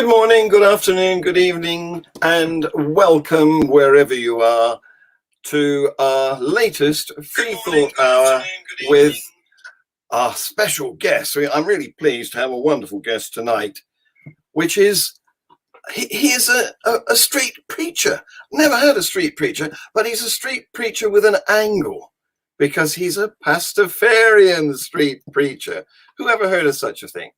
Good morning, good afternoon, good evening, and welcome wherever you are to our latest FreeThought Hour with our special guest. I'm really pleased to have a wonderful guest tonight, which is, he is a street preacher. Never heard a street preacher, but he's a street preacher with an angle because he's a Pastafarian street preacher. Who ever heard of such a thing?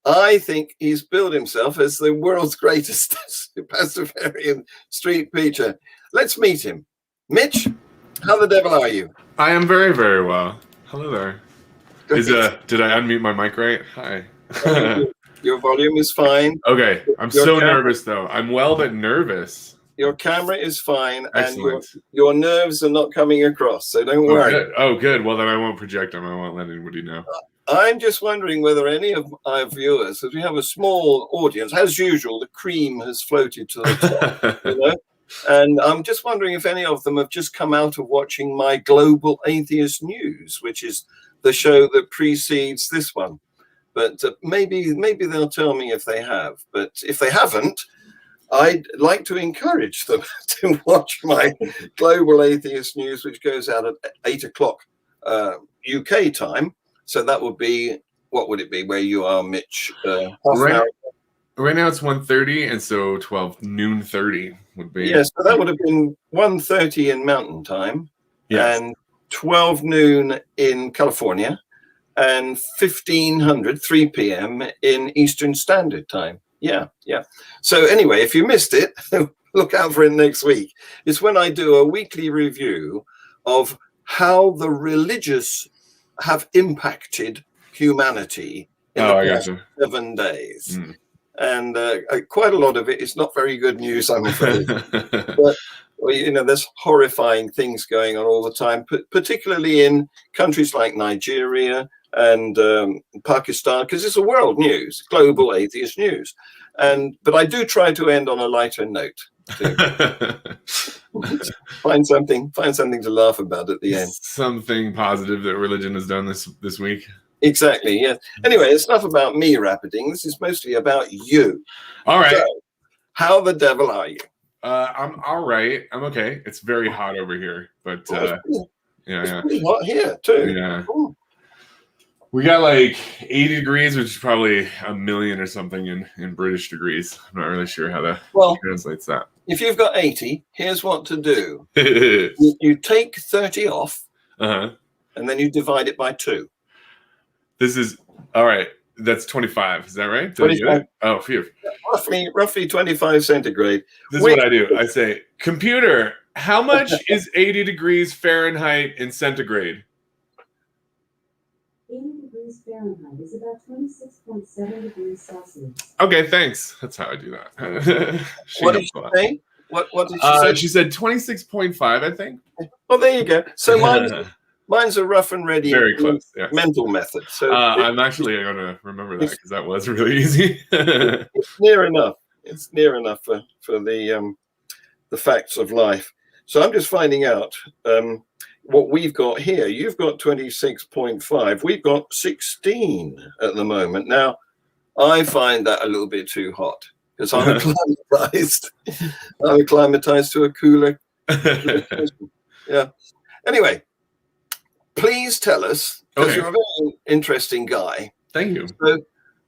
I think he's billed himself as the world's greatest Pastafarian street preacher. Let's meet him. Mitch, how the devil are you? I am very, very well. Hello there. Did I unmute my mic right? Hi. Your volume is fine. Okay. I'm so nervous, though. I'm well, but nervous. Your camera is fine. Excellent. And your nerves are not coming across, so don't worry. Good. Oh, good. Well, then I won't project them. I won't let anybody know. I'm just wondering whether any of our viewers, as we have a small audience, as usual, the cream has floated to the top, and I'm just wondering if any of them have just come out of watching my Global Atheist News, which is the show that precedes this one. But maybe they'll tell me if they have. But if they haven't, I'd like to encourage them to watch my Global Atheist News, which goes out at 8 o'clock UK time. So that would be, what would it be where you are, Mitch? Right now it's 1:30, and so 12 30 would be. Yes, so that would have been 1:30 in Mountain Time, yes, and 12 noon in California, and 3 p.m. in Eastern Standard Time. Yeah. So anyway, if you missed it, look out for it next week. It's when I do a weekly review of how the religious have impacted humanity in the past 7 days. And quite a lot of it is not very good news, I'm afraid. But there's horrifying things going on all the time, particularly in countries like Nigeria and Pakistan, because it's a world news, global atheist news. But I do try to end on a lighter note. Find something to laugh about at the end. Something positive that religion has done this week. Exactly. Yeah. Anyway, it's enough about me rapiding. This is mostly about you. All right. So, how the devil are you? I'm all right. I'm okay. It's very hot over here, but it's pretty hot here too. Yeah. Ooh. We got like 80 degrees, which is probably a million or something in British degrees. I'm not really sure how that translates that. If you've got 80, here's what to do. You take 30 off, and then you divide it by 2. This is, all right, that's 25. Is that right? 25. Oh, phew. Roughly 25 centigrade. This is what I do. I say, computer, how much is 80 degrees Fahrenheit in centigrade? 80 degrees Fahrenheit is about 26.7 degrees Celsius. Okay, thanks. That's how I do that. What did she say? What did she say? She said 26.5, I think. Well, there you go. So mine's a rough and ready, very close, yeah, mental method. So I'm actually going to remember that because that was really easy. It's near enough. It's near enough for the facts of life. So I'm just finding out what we've got here. You've got 26.5. We've got 16 at the moment. Now, I find that a little bit too hot because I'm acclimatized. I'm acclimatized to a cooler. Yeah. Anyway, please tell us, because you're a very interesting guy. Thank you. So,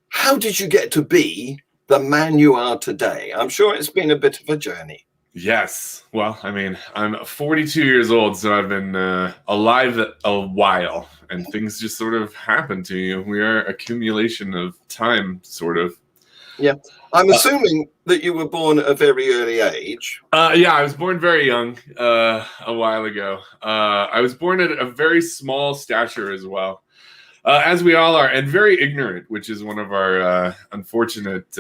how did you get to be the man you are today? I'm sure it's been a bit of a journey. Yes. Well, I mean, I'm 42 years old, so I've been alive a while, and things just sort of happen to you. We are accumulation of time, sort of. Yeah. I'm assuming that you were born at a very early age. Yeah, I was born very young a while ago. I was born at a very small stature as well. As we all are, and very ignorant, which is one of our unfortunate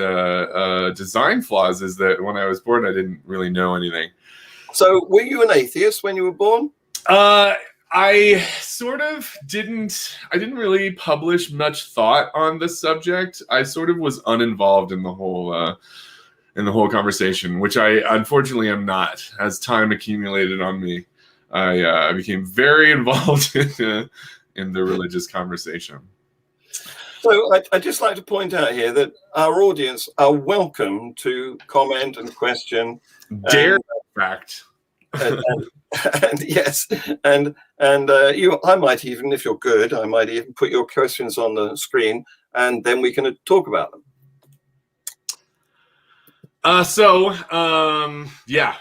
design flaws, is that when I was born, I didn't really know anything. So were you an atheist when you were born? I sort of didn't. I didn't really publish much thought on the subject. I sort of was uninvolved in the whole conversation, which I unfortunately am not. As time accumulated on me, I became very involved in the religious conversation. So I'd just like to point out here that our audience are welcome to comment and question. Dare fact. And yes, and I might even, if you're good, I might even put your questions on the screen, and then we can talk about them.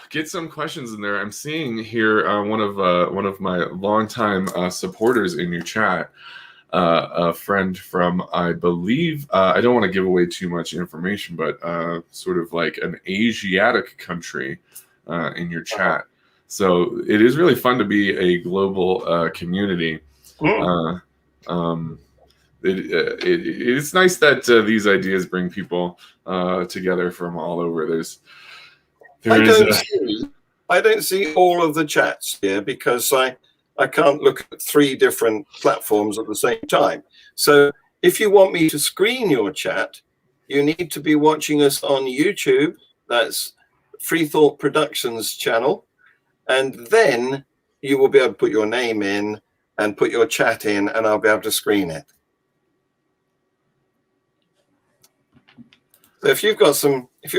Get some questions in there. I'm seeing here one of my longtime supporters in your chat, a friend from, I believe, I don't want to give away too much information, but sort of like an Asiatic country in your chat. So it is really fun to be a global community. It's nice that these ideas bring people together from all over. I don't see all of the chats here because I can't look at 3 different platforms at the same time. So if you want me to screen your chat, you need to be watching us on YouTube. That's FreeThought Productions channel. And then you will be able to put your name in and put your chat in, and I'll be able to screen it. So if you're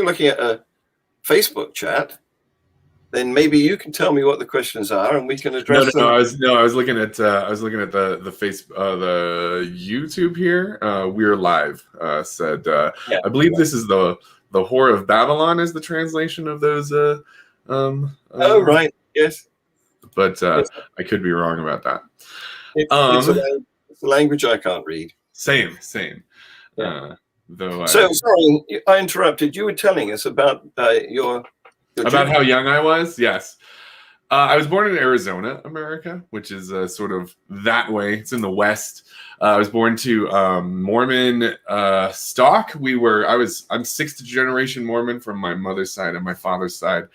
looking at a Facebook chat, then maybe you can tell me what the questions are, and we can address them. I was looking at the the YouTube here. We're live. Said I believe this is the Whore of Babylon is the translation of those. Oh right, yes. But I could be wrong about that. It's a language I can't read. Same. Yeah. Sorry, I interrupted. You were telling us about your about how young I was. Yes, I was born in Arizona, America, which is sort of that way. It's in the West. I was born to Mormon stock. I'm 6th generation Mormon from my mother's side and my father's side.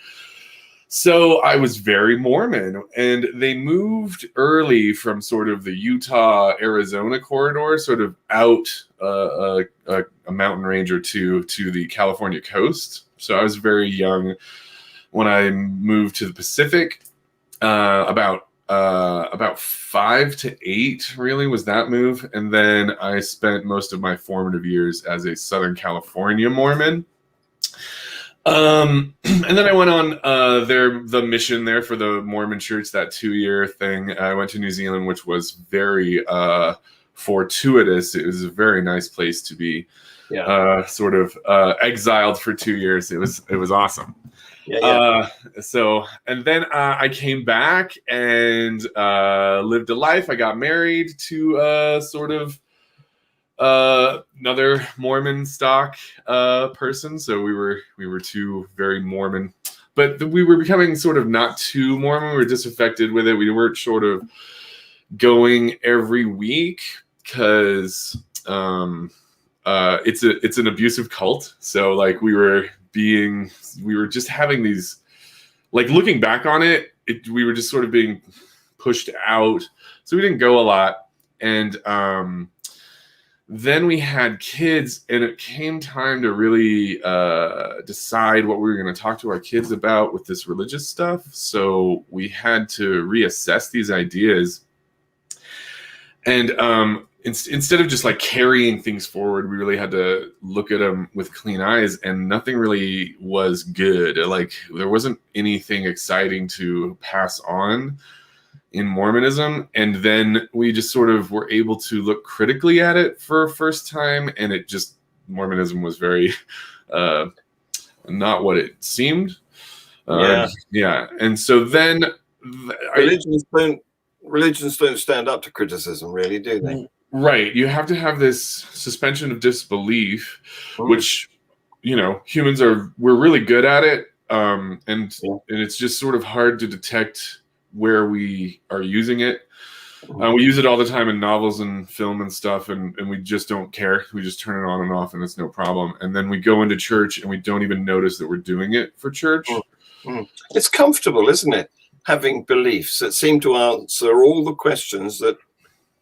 So I was very Mormon, and they moved early from sort of the Utah-Arizona corridor, sort of out a mountain range or two to the California coast. So I was very young when I moved to the Pacific. About 5 to 8 really was that move, and then I spent most of my formative years as a Southern California Mormon. And then I went on the mission there for the Mormon Church, that 2-year thing. I went to New Zealand, which was very fortuitous. It was a very nice place to be, sort of exiled for 2 years. It was awesome. And then I came back and lived a life. I got married to sort of another Mormon stock person. So we were 2 very Mormon, but we were becoming sort of not too Mormon. We were disaffected with it. We weren't sort of going every week because it's an abusive cult. So like we were just having these, like looking back on it, we were just sort of being pushed out. So we didn't go a lot. And then we had kids, and it came time to really decide what we were going to talk to our kids about with this religious stuff. So we had to reassess these ideas. And instead of just like carrying things forward, we really had to look at them with clean eyes, and nothing really was good. Like there wasn't anything exciting to pass on in Mormonism. And then we just sort of were able to look critically at it for a first time. And Mormonism was very not what it seemed. And so then religions don't stand up to criticism, really, do they? Right. You have to have this suspension of disbelief, which, humans we're really good at it. And it's just sort of hard to detect where we are using it. We use it all the time in novels and film and stuff, and we just don't care. We just turn it on and off, and it's no problem. And then we go into church, and we don't even notice that we're doing it for church. It's comfortable, isn't it? Having beliefs that seem to answer all the questions that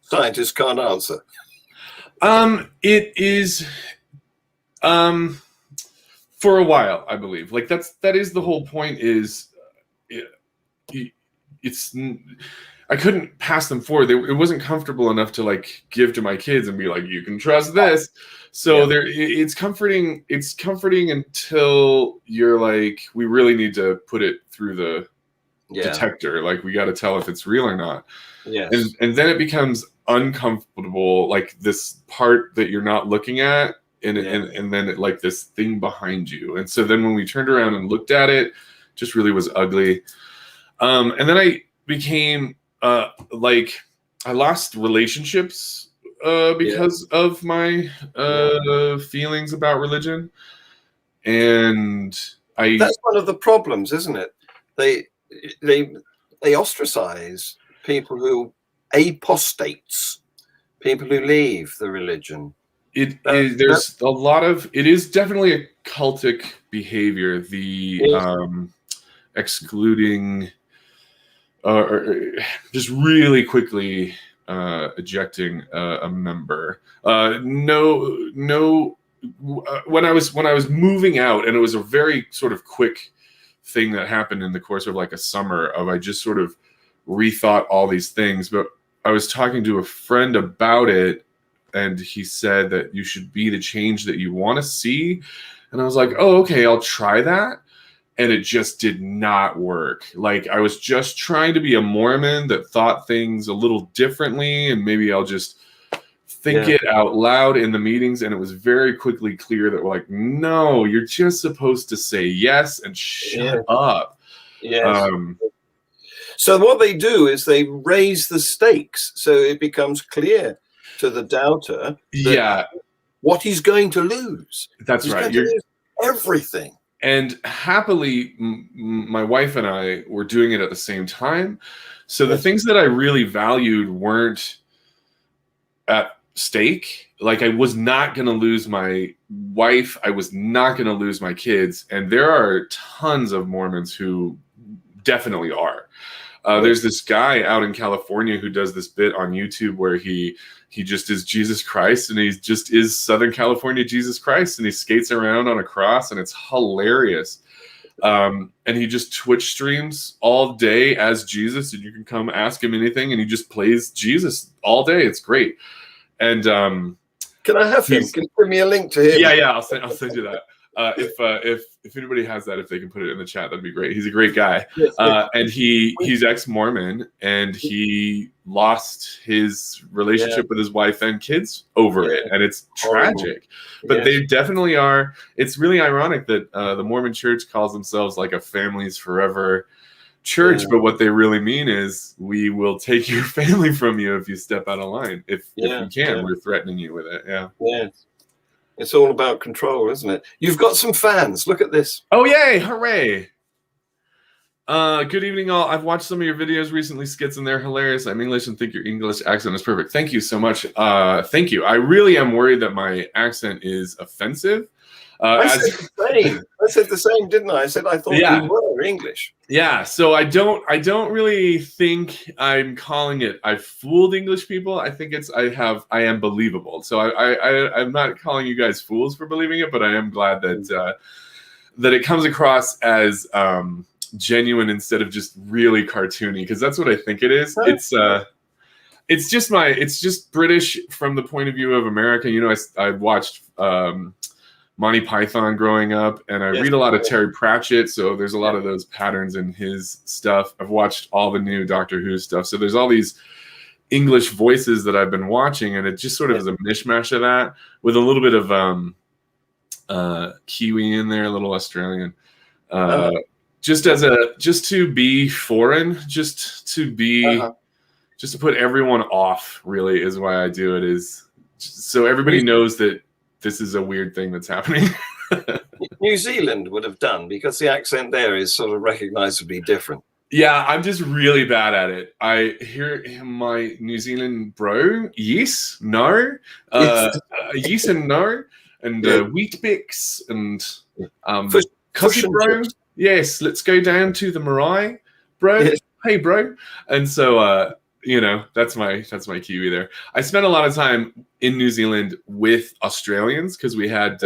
scientists can't answer. It is for a while, I believe. Like that is the whole point. Is it's I couldn't pass them forward. It wasn't comfortable enough to like give to my kids and be like, you can trust this. So it's comforting. It's comforting until you're like, we really need to put it through the detector. Like we got to tell if it's real or not. Yes. And then it becomes uncomfortable, like this part that you're not looking at, and then it, like this thing behind you. And so then when we turned around and looked at it, just really was ugly. And then I became like I lost relationships because of my feelings about religion, and that's one of the problems, isn't it? They ostracize people who apostates, people who leave the religion. There's a lot of, it is definitely a cultic behavior, the excluding or just really quickly ejecting a member. When I was moving out, and it was a very sort of quick thing that happened in the course of like a summer of, I just sort of rethought all these things. But I was talking to a friend about it, and he said that you should be the change that you want to see. And I was like, oh, okay, I'll try that. And it just did not work. Like I was just trying to be a Mormon that thought things a little differently, and maybe I'll just think it out loud in the meetings. And it was very quickly clear that we're like, no, you're just supposed to say yes and shut up. Yes. So what they do is they raise the stakes, so it becomes clear to the doubter what he's going to lose. That's right. You're lose everything. And happily, my wife and I were doing it at the same time. So the things that I really valued weren't at stake. Like I was not going to lose my wife. I was not going to lose my kids. And there are tons of Mormons who definitely are. There's this guy out in California who does this bit on YouTube where he just is Jesus Christ, and he just is Southern California Jesus Christ, and he skates around on a cross, and it's hilarious. And he just Twitch streams all day as Jesus, and you can come ask him anything, and he just plays Jesus all day. It's great. And can I have him? Can you give me a link to him? Yeah, I'll send you that. If anybody has that, if they can put it in the chat, that'd be great. He's a great guy. And he's ex-Mormon, and he lost his relationship with his wife and kids over it, and it's tragic. But they definitely are. It's really ironic that the Mormon Church calls themselves like a families forever church, but what they really mean is, we will take your family from you if you step out of line. If we can, we're threatening you with it. It's all about control, isn't it? You've got some fans. Look at this. Oh, yay. Hooray. Good evening, all. I've watched some of your videos recently, Skits, and they're hilarious. I'm English and think your English accent is perfect. Thank you so much. Thank you. I really am worried that my accent is offensive. I said the same, didn't I? I said I thought you were English. Yeah, so I don't really think I'm calling it I fooled English people. I think it's I am believable. So I'm not calling you guys fools for believing it, but I am glad that that it comes across as genuine instead of just really cartoony, because that's what I think it is. It's just British from the point of view of America. You know, I watched Monty Python growing up, and I read a lot of Terry Pratchett, so there's a lot of those patterns in his stuff. I've watched all the new Doctor Who stuff, so there's all these English voices that I've been watching, and it just sort of is a mishmash of that with a little bit of Kiwi in there, a little Australian, just to be foreign, just to put everyone off. Really, is why I do it, is so everybody knows that this is a weird thing that's happening. New Zealand would have done, because the accent there is sort of recognizably different. Yeah, I'm just really bad at it. I hear my New Zealand bro, yes, no, yes and no, and wheat bix, and cousin bro, yes, let's go down to the marae, bro, hey bro. And so you know, that's my Kiwi there. I spent a lot of time in New Zealand with Australians, because we had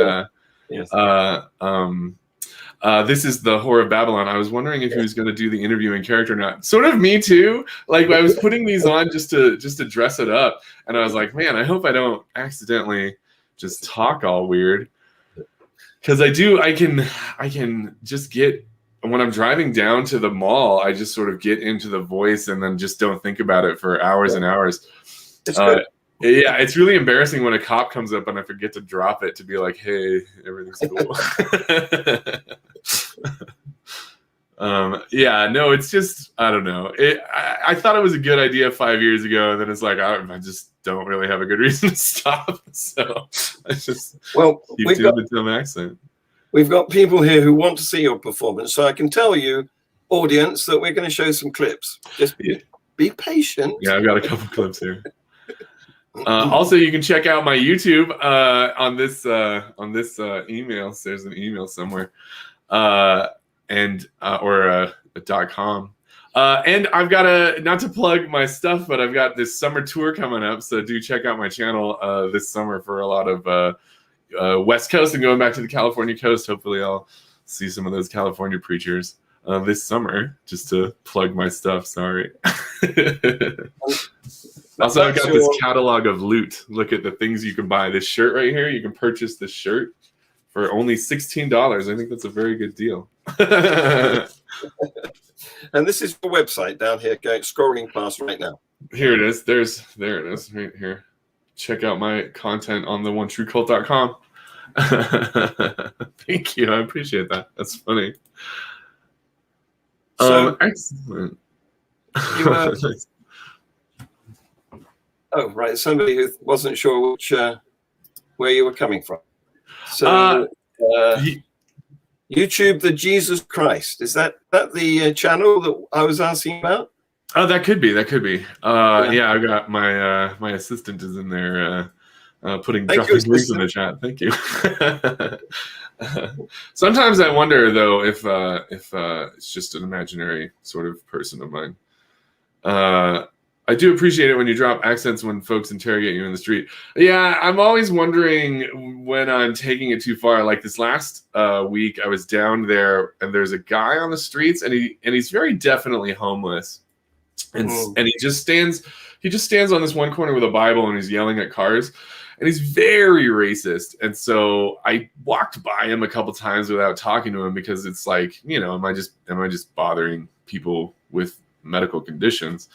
This is the Whore of Babylon. I was wondering if he was going to do the interview in character or not. Sort of me too. Like I was putting these on just to dress it up, and I was like, man, I hope I don't accidentally just talk all weird, because I can just get, when I'm driving down to the mall, I just sort of get into the voice and then just don't think about it for hours and hours. It's good. Yeah, it's really embarrassing when a cop comes up and I forget to drop it to be like, hey, everything's cool. Yeah, no, it's just, I don't know. I thought it was a good idea 5 years ago, and then it's like, I just don't really have a good reason to stop. So I just keep doing the dumb accent. We've got people here who want to see your performance, so I can tell you, audience, that we're going to show some clips. Just be patient. Yeah, I've got a couple clips here. Also, you can check out my YouTube on this email. So there's an email somewhere, or .com. And I've got not to plug my stuff, but I've got this summer tour coming up. So do check out my channel this summer for a lot of West Coast and going back to the California coast. Hopefully, I'll see some of those California preachers this summer. Just to plug my stuff. Sorry. Also, I've got this catalog of loot. Look at the things you can buy. This shirt right here, you can purchase this shirt for only $16. I think that's a very good deal. And this is your website down here, scrolling past right now. Here it is. There it is, right here. Check out my content on theonetruecult.com. Thank you. I appreciate that. That's funny. So, excellent. Oh, right. Somebody who wasn't sure where you were coming from. So, YouTube, the Jesus Christ. Is that the channel that I was asking about? Oh, that could be. Yeah, I've got my assistant is in there dropping links in the chat. Thank you. Sometimes I wonder though if it's just an imaginary sort of person of mine. I do appreciate it when you drop accents when folks interrogate you in the street. Yeah, I'm always wondering when I'm taking it too far. Like this last week, I was down there, and there's a guy on the streets, and he's very definitely homeless, and he just stands on this one corner with a Bible, and he's yelling at cars, and he's very racist. And so I walked by him a couple times without talking to him, because it's like, am I just bothering people with medical conditions?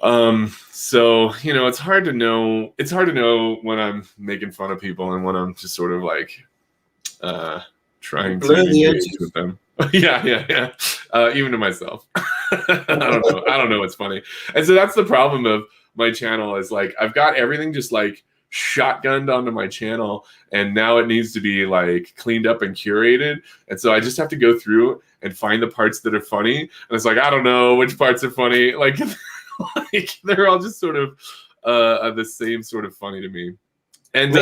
So it's hard to know. It's hard to know when I'm making fun of people and when I'm just sort of like trying to engage with them. Yeah. Even to myself. I don't know what's funny. And so that's the problem of my channel, is like I've got everything just like shotgunned onto my channel, and now it needs to be like cleaned up and curated. And so I just have to go through and find the parts that are funny. And it's like, I don't know which parts are funny. Like they're all just sort of the same sort of funny to me. And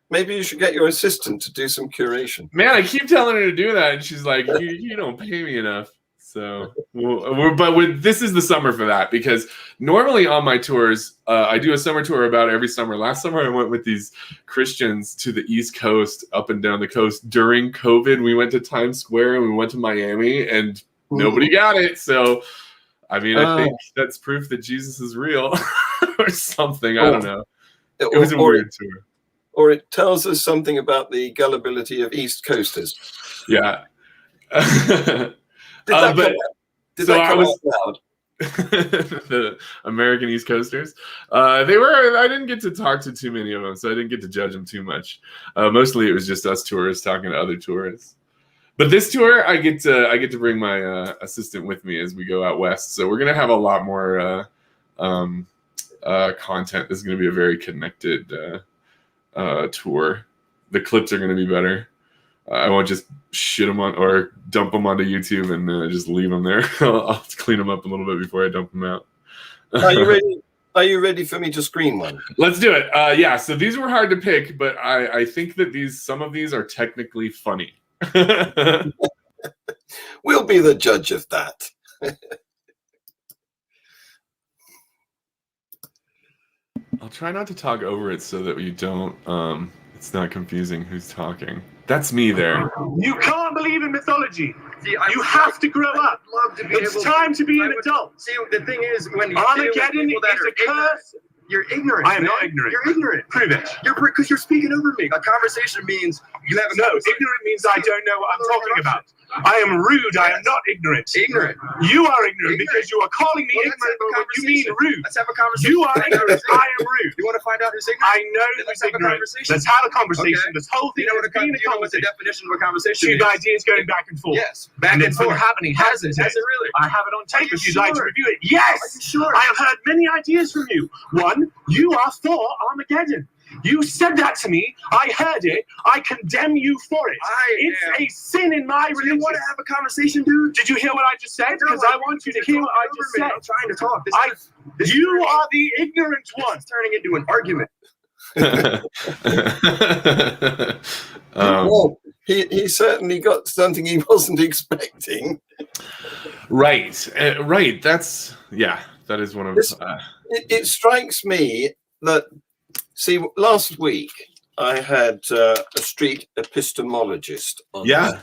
maybe you should get your assistant to do some curation. Man, I keep telling her to do that, and she's like, you don't pay me enough. So, this is the summer for that, because normally on my tours, I do a summer tour about every summer. Last summer, I went with these Christians to the East Coast, up and down the coast. During COVID, we went to Times Square and we went to Miami, and nobody got it. So, I mean, I think that's proof that Jesus is real or something. I don't know. It was a weird tour. Or it tells us something about the gullibility of East Coasters. Yeah. Did that come out loud? The American East Coasters. I didn't get to talk to too many of them, so I didn't get to judge them too much. Mostly it was just us tourists talking to other tourists. But this tour, I get to bring my assistant with me as we go out west. So we're gonna have a lot more content. This is gonna be a very connected tour. The clips are gonna be better. I won't just shit them on or dump them onto YouTube and just leave them there. I'll clean them up a little bit before I dump them out. Are you ready? Are you ready for me to screen one? Let's do it. Yeah. So these were hard to pick, but I think that some of these are technically funny. We'll be the judge of that. I'll try not to talk over it so that you don't. It's not confusing who's talking. That's me there. You can't believe in mythology. See, You have to grow up. love to be It's able time to be an adult. See, the thing is, when you Armageddon people that is are a curse. you're ignorant. I am not man. ignorant. You're ignorant. Prove it. Because you're speaking over me. A conversation means you have a No, conversation. ignorant means I don't know what I'm talking about. I am rude. I am not ignorant. Ignorant. You are ignorant because you are calling me Well, let's ignorant, have a but you mean rude. Let's have a conversation. You are ignorant. I am rude. You want to find out who's ignorant? I know Then who's let's have a ignorant. conversation. Let's have a conversation. Okay. This whole thing You know has been a what the conversation. definition of a conversation Two is? ideas going back and forth. Yes. Back And and it's been forth. happening, hasn't it? Has it really? I have it on tape Are you if you'd like to sure? review it. Yes! Are you sure? I have heard many ideas from you. One, you are for Armageddon. You said that to me. I heard it. I condemn you for it. It's a sin in my You religion. want to have a conversation, dude? Did you hear what I just said? Because I want you to hear what I just said. I'm trying to talk. You are the ignorant one. It's turning into an argument. Well, he certainly got something he wasn't expecting. Right. Right. That is one of. It strikes me that, see, last week I had a street epistemologist on. Yeah.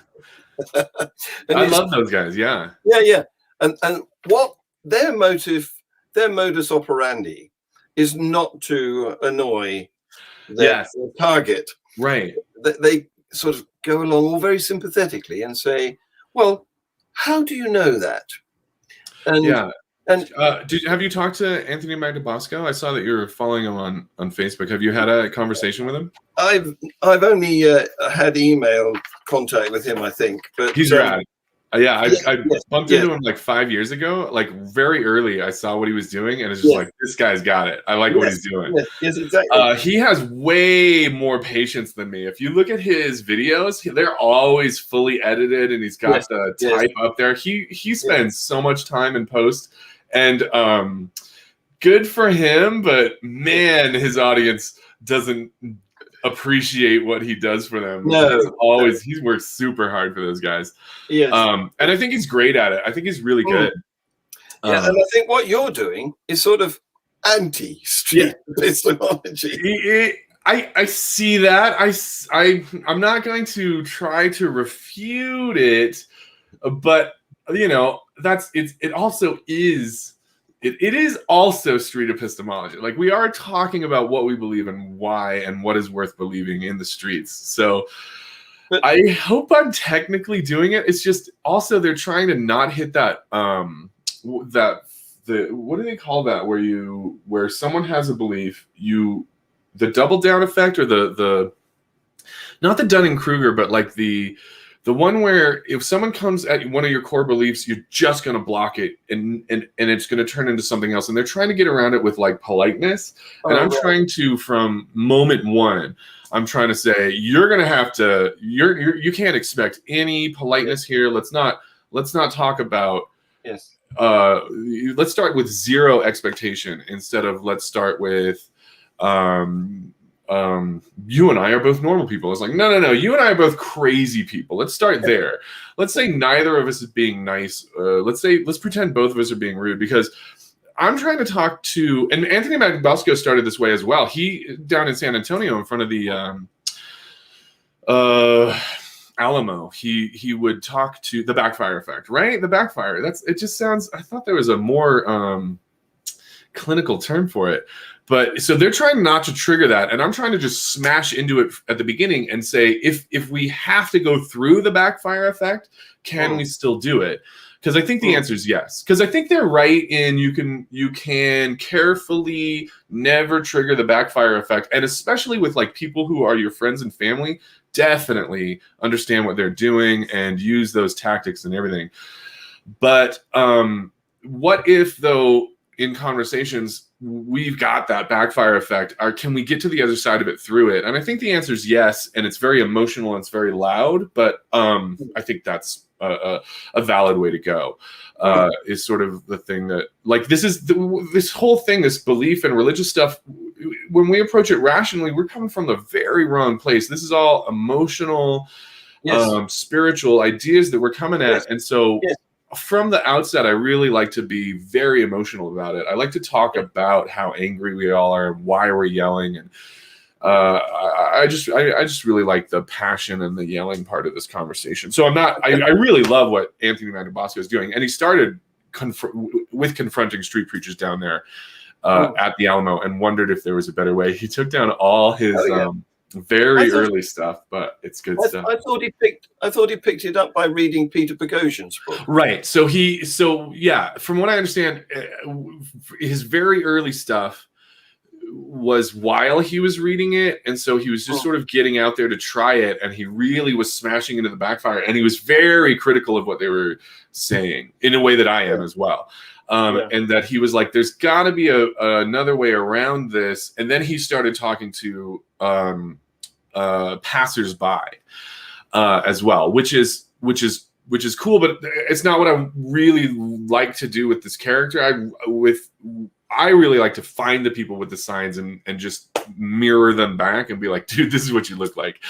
I love those guys. Yeah. Yeah. And what their modus operandi is not to annoy their target. Right. They sort of go along all very sympathetically and say, well, how do you know that? And yeah. And have you talked to Anthony Magnabosco? I saw that you're following him on Facebook. Have you had a conversation with him? I've only had email contact with him, I think. But he's rad. I bumped into him like 5 years ago. Like very early, I saw what he was doing, and it's just like, this guy's got it. I like what he's doing. Yes, exactly. He has way more patience than me. If you look at his videos, they're always fully edited, and he's got the type up there. He spends so much time in post, and good for him. But man, his audience doesn't appreciate what he does for them. No, he works super hard for those guys. Yes. And I think he's great at it. I think he's really good. Yeah, and I think what you're doing is sort of anti-street epistemology. I see that. I'm not going to try to refute it, but you know, it also is. It is also street epistemology. Like, we are talking about what we believe and why and what is worth believing in the streets. So I hope I'm technically doing it. It's just also they're trying to not hit that what do they call that, where someone has a belief, the double down effect, or the not the Dunning-Kruger, but like the one where if someone comes at one of your core beliefs, you're just going to block it and it's going to turn into something else. And they're trying to get around it with like politeness. And I'm trying to, from moment one, I'm trying to say, you're going to have to, you can't expect any politeness here. Let's not talk about, let's start with zero expectation instead of let's start with, you and I are both normal people. It's like, no. You and I are both crazy people. Let's start there. Let's say neither of us is being nice. Let's pretend both of us are being rude, because I'm trying to talk to, and Anthony Magnabosco started this way as well. He, down in San Antonio in front of the Alamo, he would talk to the backfire effect, right? The backfire. It just sounds, I thought there was a more clinical term for it. But so they're trying not to trigger that, and I'm trying to just smash into it at the beginning and say, if we have to go through the backfire effect, can we still do it? Because I think the answer is yes. Because I think they're right in you can carefully never trigger the backfire effect, and especially with like people who are your friends and family, definitely understand what they're doing and use those tactics and everything. But what if though in conversations we've got that backfire effect? Can we get to the other side of it through it? And I think the answer is yes, and it's very emotional and it's very loud, but I think that's a valid way to go. Is sort of the thing that, like, this whole thing, this belief and religious stuff, when we approach it rationally, we're coming from the very wrong place. This is all emotional, spiritual ideas that we're coming at. And so from the outset, I really like to be very emotional about it. I like to talk about how angry we all are, why we're yelling, and I just really like the passion and the yelling part of this conversation. So I really love what Anthony Magnabosco is doing, and he started with confronting street preachers down there at the Alamo, and wondered if there was a better way. He took down all his very early stuff, but it's good stuff. I thought he picked it up by reading Peter Boghossian's book. Right. So from what I understand, his very early stuff was while he was reading it, and so he was just sort of getting out there to try it, and he really was smashing into the backfire, and he was very critical of what they were saying in a way that I am as well. And that he was like, there's got to be another way around this. And then he started talking to passersby as well, which is cool, but it's not what I really like to do with this character. I really like to find the people with the signs and just mirror them back and be like, dude, this is what you look like.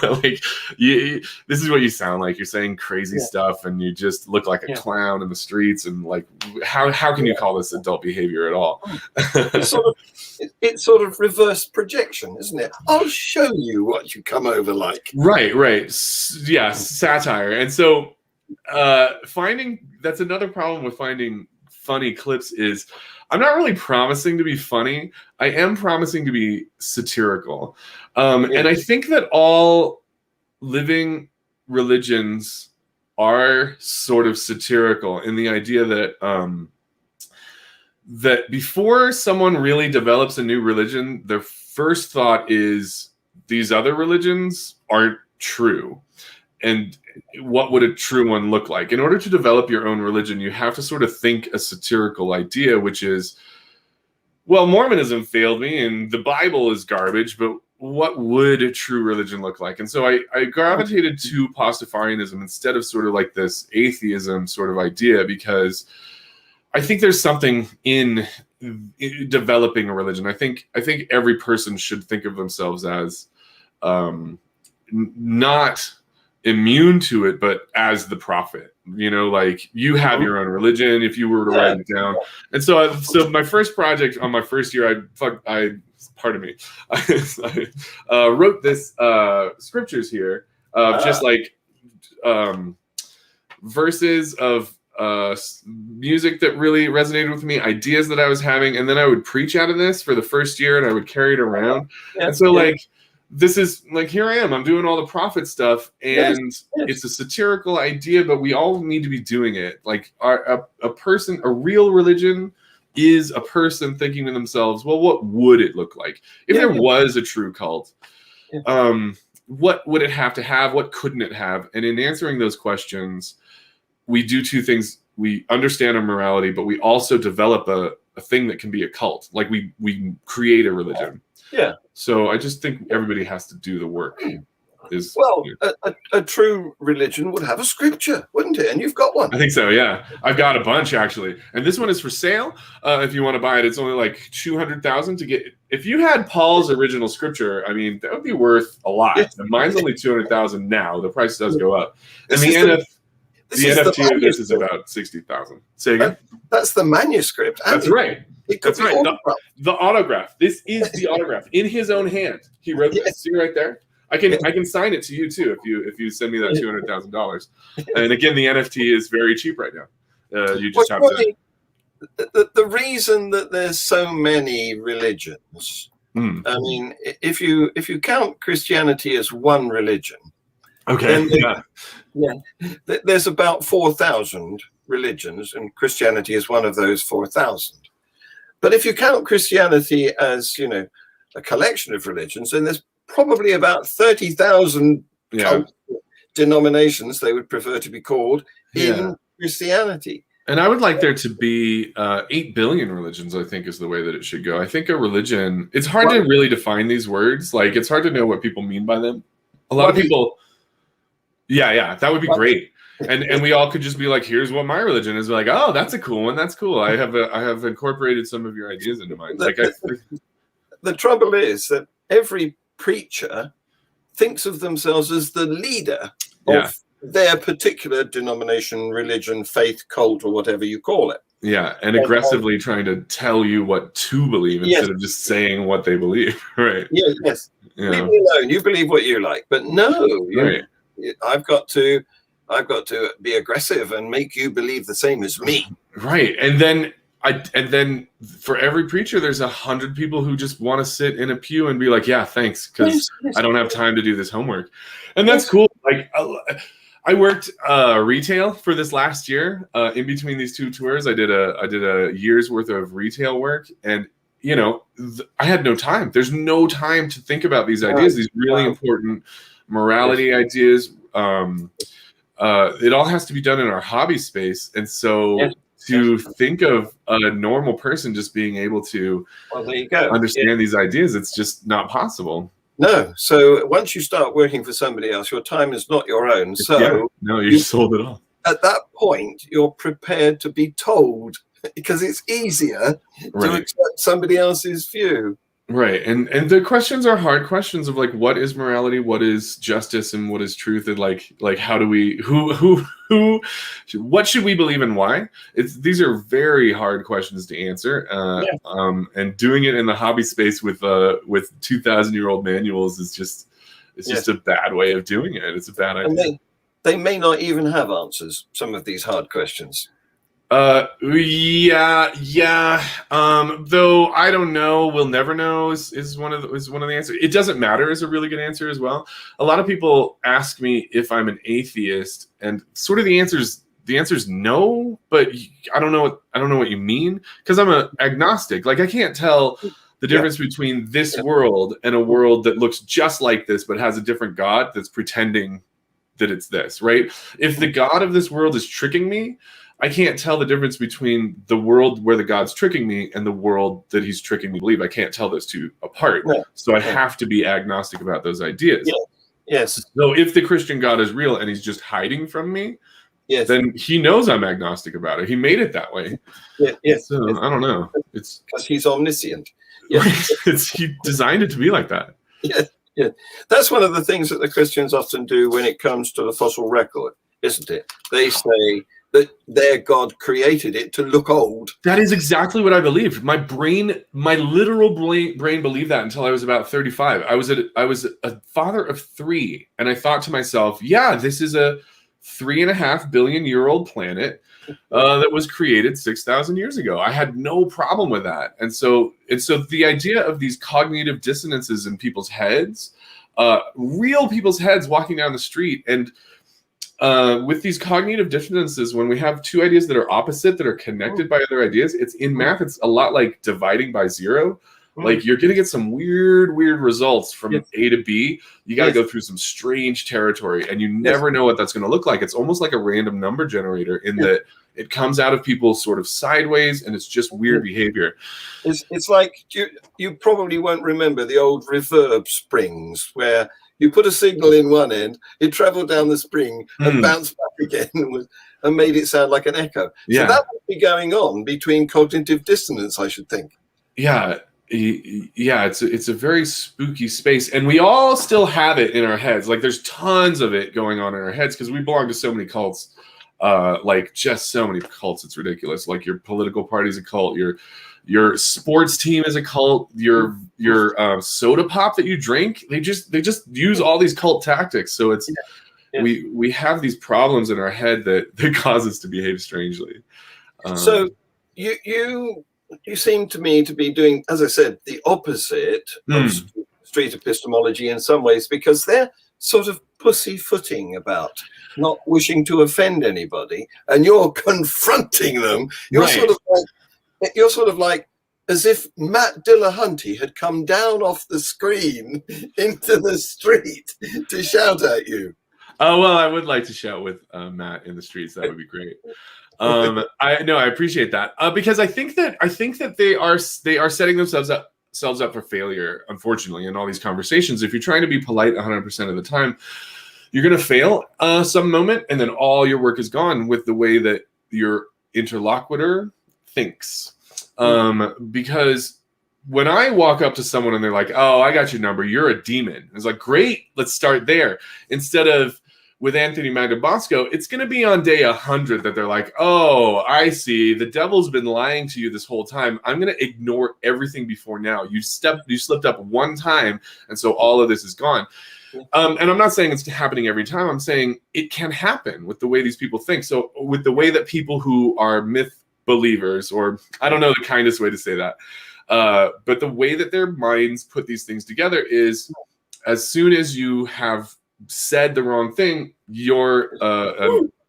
Like, this is what you sound like. You're saying crazy stuff, and you just look like a clown in the streets. And like, how can you call this adult behavior at all? It's sort of reverse projection, isn't it? I'll show you what you come over like. Right. Yeah, satire. And so that's another problem with finding funny clips is I'm not really promising to be funny. I am promising to be satirical. And I think that all living religions are sort of satirical in the idea that that before someone really develops a new religion, their first thought is these other religions aren't true. And what would a true one look like? In order to develop your own religion, you have to sort of think a satirical idea, which is, well, Mormonism failed me and the Bible is garbage, but what would a true religion look like? And so I gravitated to Pastafarianism instead of sort of like this atheism sort of idea, because I think there's something in developing a religion. I think every person should think of themselves as not immune to it, but as the prophet, like you have your own religion if you were to write it down. And so my first project on my first year, I wrote this scriptures here of just like verses of music that really resonated with me, ideas that I was having, and then I would preach out of this for the first year, and I would carry it around. And so like, this is like, here I am, I'm doing all the prophet stuff, and it's a satirical idea, but we all need to be doing it. Like a real religion is a person thinking to themselves, well, what would it look like if there was a true cult? What would it have to have? What couldn't it have? And in answering those questions, we do two things. We understand our morality, but we also develop a thing that can be a cult. Like we create a religion. Yeah. So I just think everybody has to do the work. A true religion would have a scripture, wouldn't it? And you've got one. I think so, yeah. I've got a bunch, actually. And this one is for sale. If you want to buy it, it's only like 200,000 to get. If you had Paul's original scripture, I mean, that would be worth a lot. And mine's only 200,000 now. The price does go up. And the NFT of this is about 60,000. Say again? That's the manuscript. That's right. That's right. The autograph. This is the autograph in his own hand. He wrote this. See right there. I can sign it to you too if you send me that $200,000. And again, the NFT is very cheap right now. You just have to. The reason that there's so many religions. I mean, if you count Christianity as one religion, okay, there's about 4,000 religions, and Christianity is one of those 4,000. But if you count Christianity as, a collection of religions, then there's probably about 30,000 denominations, they would prefer to be called, in Christianity. And I would like there to be 8 billion religions, I think, is the way that it should go. I think a religion, it's hard to really define these words. Like, it's hard to know what people mean by them. A lot of people, that would be great. And we all could just be like, here's what my religion is. We're like, oh, that's a cool one. That's cool. I have incorporated some of your ideas into mine. The trouble is that every preacher thinks of themselves as the leader of their particular denomination, religion, faith, cult, or whatever you call it. Yeah, and aggressively trying to tell you what to believe instead of just saying what they believe. Right. Yeah, yes. Leave me alone. You believe what you like. But no, I've got to be aggressive and make you believe the same as me. Right. And then for every preacher, there's 100 people who just want to sit in a pew and be like, yeah, thanks, because I don't have time to do this homework. And that's cool. Like, I worked retail for this last year. In between these two tours, I did a year's worth of retail work, and I had no time. There's no time to think about these ideas, these really important morality ideas. It all has to be done in our hobby space, and so to think of a normal person just being able to understand these ideas, it's just not possible. No. So once you start working for somebody else, your time is not your own. So you sold it all. At that point, you're prepared to be told, because it's easier to accept somebody else's view. Right. And the questions are hard questions of like, what is morality? What is justice? And what is truth? And like how do we, what should we believe and why? These are very hard questions to answer. And doing it in the hobby space with 2,000-year-old manuals is just a bad way of doing it. It's a bad idea. And they may not even have answers, some of these hard questions. Though I don't know, we'll never know is one of the answers. It doesn't matter is a really good answer as well. A lot of people ask me if I'm an atheist, and sort of the answer is no, but I don't know what you mean, because I'm an agnostic. Like, I can't tell the difference between this world and a world that looks just like this but has a different God that's pretending that it's this, right? If the God of this world is tricking me, I can't tell the difference between the world where the God's tricking me and the world that he's tricking me to believe. I can't tell those two apart. No. So I have to be agnostic about those ideas. Yeah. Yes. So if the Christian God is real and he's just hiding from me, then he knows I'm agnostic about it. He made it that way. Yeah. Yes. So I don't know. It's because he's omniscient. Yeah. He designed it to be like that. Yeah. Yeah. That's one of the things that the Christians often do when it comes to the fossil record, isn't it? They say that their God created it to look old. That is exactly what I believed. My literal brain believed that until I was about 35. I was a father of 3, and I thought to myself, this is a 3.5 billion-year-old planet that was created 6,000 years ago. I had no problem with that. And so the idea of these cognitive dissonances in people's heads, real people's heads walking down the street, and with these cognitive dissonances, when we have two ideas that are opposite, that are connected by other ideas, it's in math, it's a lot like dividing by 0. Like, you're going to get some weird results from A to B. You got to go through some strange territory, and you never know what that's going to look like. It's almost like a random number generator in that it comes out of people sort of sideways, and it's just weird behavior. It's like, you probably won't remember the old reverb springs where you put a signal in one end, it traveled down the spring and bounced back again and made it sound like an echo. So that would be going on between cognitive dissonance, I should think. Yeah, it's a very spooky space, and we all still have it in our heads. Like, there's tons of it going on in our heads because we belong to so many cults, just so many cults. It's ridiculous. Like, your political party's a cult, your sports team is a cult, your soda pop that you drink, they just use all these cult tactics. So it's we have these problems in our head that cause us to behave strangely. So you seem to me to be doing, as I said, the opposite of street epistemology in some ways, because they're sort of pussyfooting about not wishing to offend anybody, and you're confronting them. You're sort of like as if Matt Dillahunty had come down off the screen into the street to shout at you. Oh, well, I would like to shout with Matt in the streets. That would be great. I appreciate that because I think that they are setting themselves up for failure, unfortunately, in all these conversations. If you're trying to be polite 100% of the time, you're going to fail some moment, and then all your work is gone with the way that your interlocutor thinks. Because when I walk up to someone and they're like, "Oh, I got your number. You're a demon." It's like, great, let's start there. Instead of, with Anthony Magnabosco, it's going to be on day 100 that they're like, oh, I see. The devil's been lying to you this whole time. I'm going to ignore everything before now. You slipped up one time, and so all of this is gone. And I'm not saying it's happening every time. I'm saying it can happen with the way these people think. So with the way that people who are myth believers, or I don't know the kindest way to say that, but the way that their minds put these things together is as soon as you have said the wrong thing, your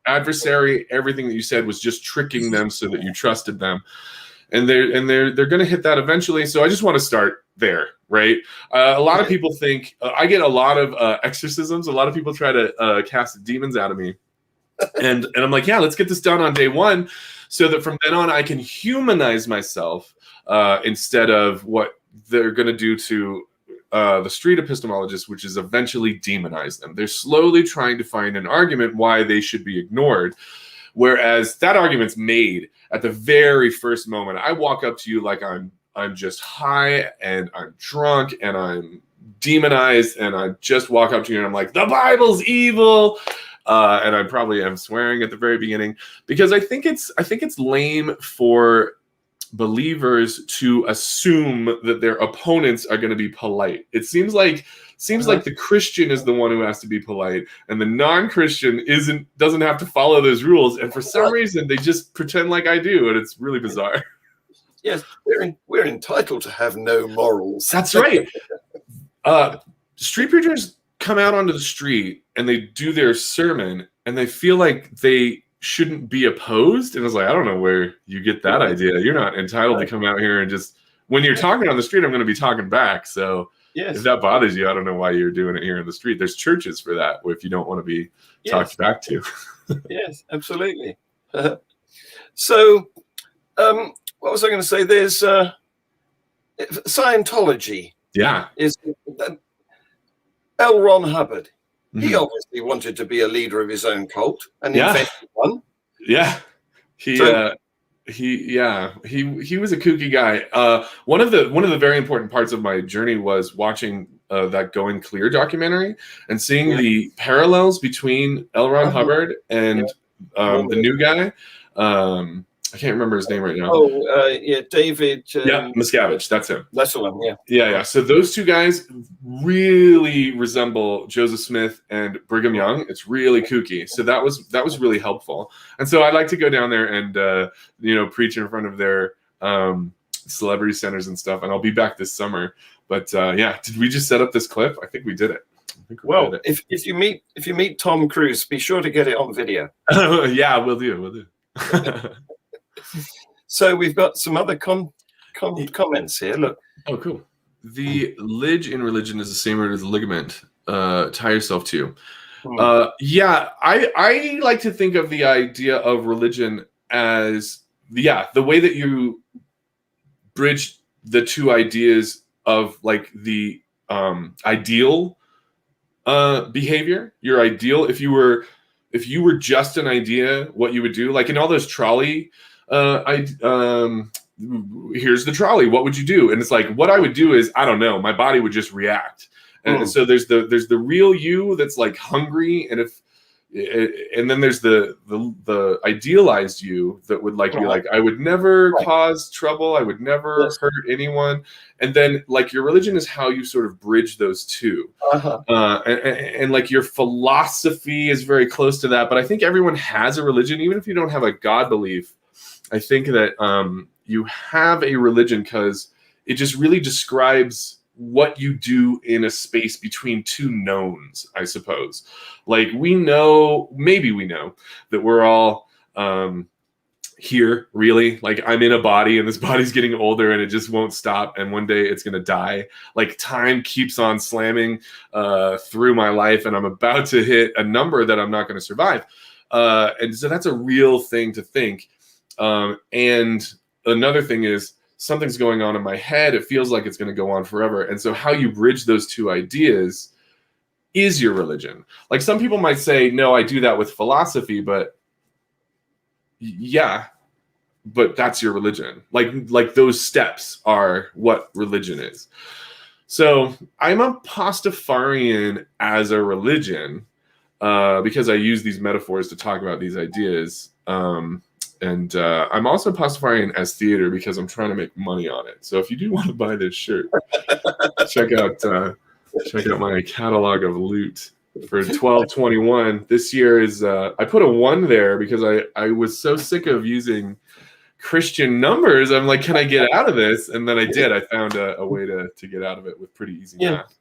adversary, everything that you said was just tricking them so that you trusted them, and they're going to hit that eventually. So I just want to start there, right? A lot of people think I get a lot of exorcisms. A lot of people try to cast demons out of me, and I'm like, yeah, let's get this done on day 1, so that from then on I can humanize myself instead of what they're going to do to the street epistemologists, which is eventually demonize them. They're slowly trying to find an argument why they should be ignored, whereas that argument's made at the very first moment. I walk up to you like I'm just high and I'm drunk and I'm demonized, and I just walk up to you and I'm like, the Bible's evil, and I probably am swearing at the very beginning, because I think it's lame for believers to assume that their opponents are going to be polite. It seems like the Christian is the one who has to be polite, and the non-Christian doesn't have to follow those rules. And for some reason, they just pretend like I do, and it's really bizarre. Yes, we're entitled to have no morals. That's right. Street preachers come out onto the street and they do their sermon, and they feel like they shouldn't be opposed. And I was like, I don't know where you get that idea. You're not entitled to come out here and just, when you're talking on the street, I'm going to be talking back. So if that bothers you, I don't know why you're doing it here in the street. There's churches for that, if you don't want to be talked back to. Yes, absolutely. So what was I going to say? There's Scientology. Yeah. Is L. Ron Hubbard. He obviously wanted to be a leader of his own cult and invented one. Yeah. He was a kooky guy. One of the very important parts of my journey was watching that Going Clear documentary and seeing the parallels between L. Ron Hubbard and the new guy. I can't remember his name right now. David. Miscavige. That's him. That's the one. Yeah. So those two guys really resemble Joseph Smith and Brigham Young. It's really kooky. So that was really helpful. And so I'd like to go down there and preach in front of their celebrity centers and stuff. And I'll be back this summer. But did we just set up this clip? I think we did it. Well, if you meet Tom Cruise, be sure to get it on video. Yeah, we'll do. So we've got some other comments here. Look. Oh, cool. The lidge in religion is the same word as the ligament. Tie yourself to. I like to think of the idea of religion as the way that you bridge the two ideas of like the ideal behavior. Your ideal, if you were just an idea, what you would do, like in all those trolley. Here's the trolley. What would you do? And it's like, what I would do is, I don't know. My body would just react. And so there's the real you that's like hungry, and then there's the idealized you that would like be like, I would never cause trouble. I would never hurt anyone. And then like your religion is how you sort of bridge those two. And like your philosophy is very close to that. But I think everyone has a religion, even if you don't have a God belief. I think that you have a religion because it just really describes what you do in a space between two knowns, I suppose. Like maybe we know that we're all here, really. Like I'm in a body and this body's getting older and it just won't stop. And one day it's going to die. Like time keeps on slamming through my life and I'm about to hit a number that I'm not going to survive. And so that's a real thing to think. And another thing is something's going on in my head. It feels like it's going to go on forever. And so how you bridge those two ideas is your religion. Like some people might say, no, I do that with philosophy, but but that's your religion. Like those steps are what religion is. So I'm a Pastafarian as a religion. because I use these metaphors to talk about these ideas. And I'm also Pastafarian as theater because I'm trying to make money on it. So if you do want to buy this shirt, check out my catalog of loot for $12.21. This year is I put a 1 there because I was so sick of using Christian numbers. I'm like, can I get out of this? And then I did. I found a way to get out of it with pretty easy math.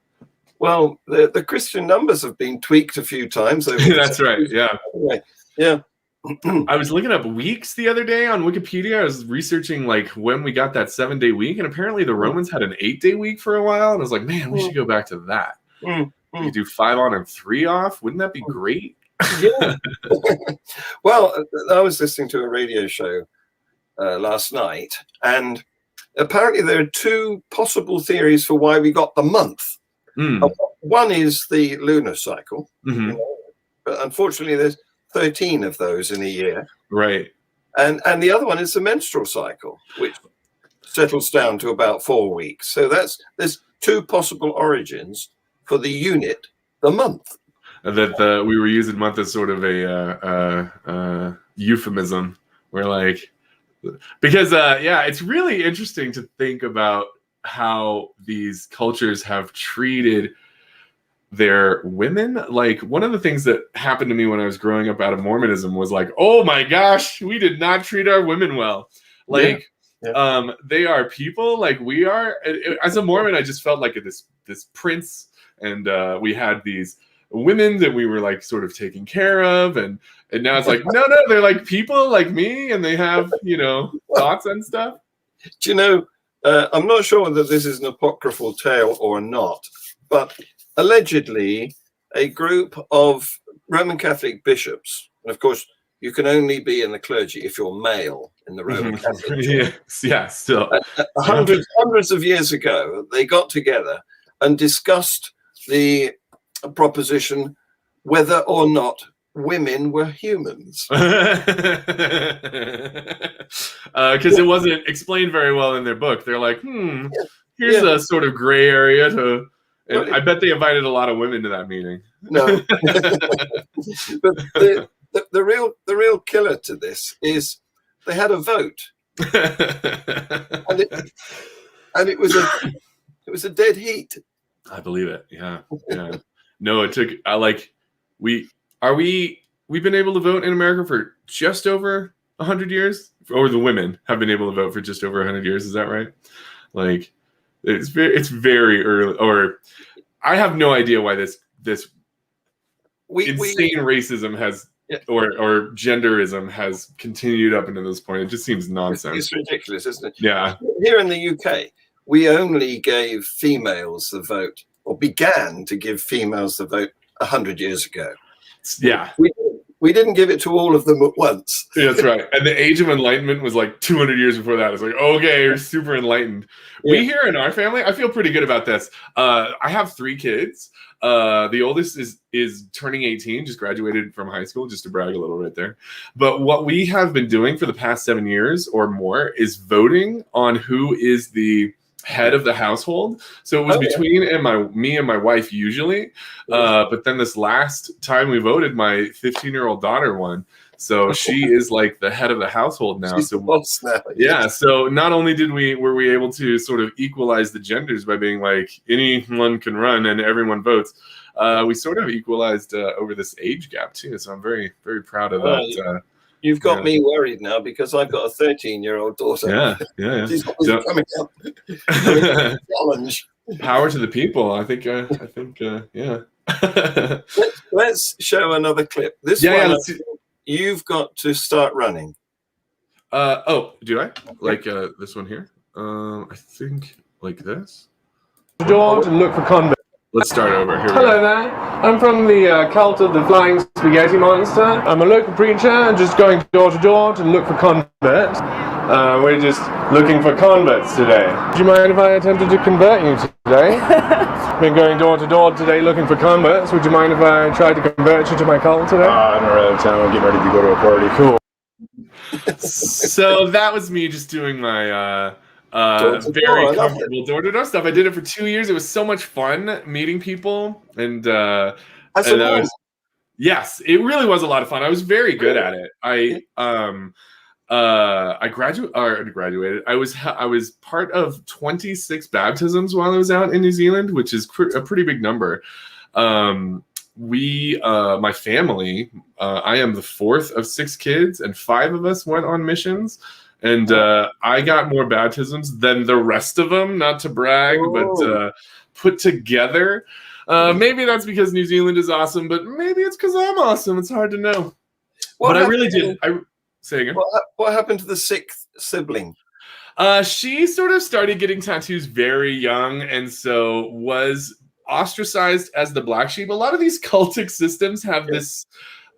Well, the Christian numbers have been tweaked a few times. That's right. Yeah. Yeah. I was looking up weeks the other day on Wikipedia. I was researching like when we got that 7-day week, and apparently the Romans had an 8-day week for a while. And I was like, man, we should go back to that. You do 5 on and 3 off. Wouldn't that be great? Yeah. Well, I was listening to a radio show last night, and apparently there are 2 possible theories for why we got the month. One is the lunar cycle, but unfortunately there's 13 of those in a year, right? And the other one is the menstrual cycle, which settles down to about 4 weeks. So there's 2 possible origins for the unit, the month. That we were using month as sort of a euphemism. We're like, because it's really interesting to think about how these cultures have treated their women. Like, one of the things that happened to me when I was growing up out of Mormonism was like, oh my gosh, we did not treat our women well. Like, they are people like we are. As a Mormon, I just felt like this prince, and we had these women that we were like sort of taking care of, and now it's like, no, they're like people like me, and they have, thoughts and stuff. Do you know, I'm not sure whether this is an apocryphal tale or not, but allegedly a group of Roman Catholic bishops, and of course you can only be in the clergy if you're male in the Roman Catholic Church. Still. Hundreds of years ago, they got together and discussed the proposition whether or not women were humans. Because it wasn't explained very well in their book. They're like, here's a sort of gray area to... And I bet they invited a lot of women to that meeting. No. But the real killer to this is they had a vote. and it was a dead heat. I believe it. Yeah. No, it took we've been able to vote in America for just over 100 years, or the women have been able to vote for just over 100 years. Is that right? Like, it's very early, or I have no idea why this insane racism has or genderism has continued up into this point. It just seems nonsense. It's ridiculous, isn't it? Yeah. Here in the UK, we only gave females the vote, or began to give females the vote 100 years ago. Yeah. We didn't give it to all of them at once. Yeah, that's right. And the Age of Enlightenment was like 200 years before that. It's like, okay, you're super enlightened. Yeah. We here in our family, I feel pretty good about this. I have 3 kids. The oldest is turning 18, just graduated from high school, just to brag a little right there. But what we have been doing for the past 7 years or more is voting on who is the head of the household. So it was between me and my wife usually, but then this last time we voted, my 15-year-old daughter won, so she is like the head of the household now. She's the boss now. Yeah, so not only were we able to sort of equalize the genders by being like anyone can run and everyone votes, we sort of equalized over this age gap too. So I'm very, very proud of that. You've got me worried now because I've got a 13-year-old daughter. Yeah. She's coming up. Challenge. Power to the people. I think. Yeah. Let's show another clip. This one, you've got to start running. Do I? Like this one here? I think like this. Door to look for convicts. Let's start over. Here Hello there. I'm from the cult of the Flying Spaghetti Monster. I'm a local preacher and just going door to door to look for converts. We're just looking for converts today. Do you mind if I attempted to convert you today? Been going door to door today looking for converts. Would you mind if I tried to convert you to my cult today? I'm out of town. I'm getting ready to go to a party. Cool. So that was me just doing my very comfortable door-to-door stuff. I did it for 2 years. It was so much fun meeting people, and Yes, it really was a lot of fun. I was very good at it. I graduated. I was part of 26 baptisms while I was out in New Zealand, which is a pretty big number. My family, I am the fourth of 6 kids, and 5 of us went on missions. And I got more baptisms than the rest of them, not to brag, but put together. Maybe that's because New Zealand is awesome, but maybe it's because I'm awesome. It's hard to know. But I really did. Say again. What happened to the 6th sibling? She sort of started getting tattoos very young, and so was ostracized as the black sheep. A lot of these cultic systems have this